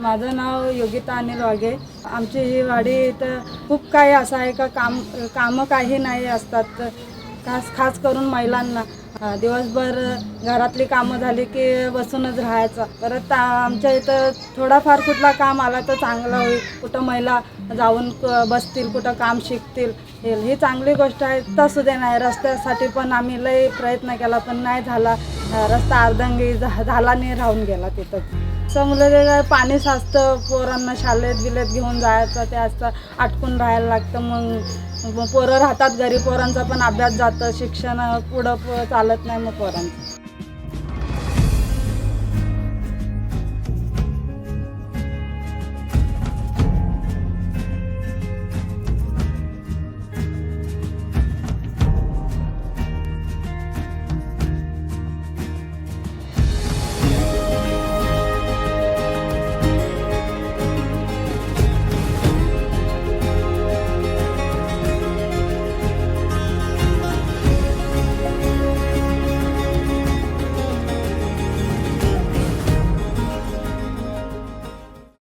माझं नाव योगिता अनिल वाघे। आमची ही वाडी इथं खूप काही असं आहे का कामं काही नाही असतात। खास करून महिलांना दिवसभर घरातली कामं झाली की बसूनच राहायचं। परत आमच्या इथं थोडाफार कुठला काम आला तर चांगलं होईल, कुठं महिला जाऊन बसतील, कुठं काम शिकतील, ही चांगली गोष्ट आहे। तसं दे नाही, रस्त्यासाठी पण आम्ही लई प्रयत्न केला पण नाही झाला। रस्ता अर्धांगी झाला नाही, राहून गेला तिथंच। मुलं पाणी साचतं, पोरांना शाळेत घेऊन जायचं, ते असं अटकून राहायला लागतं। मग पोरं राहतात घरी, पोरांचा पण अभ्यास जातं, शिक्षण पुढं चालत नाही मग पोरांचं।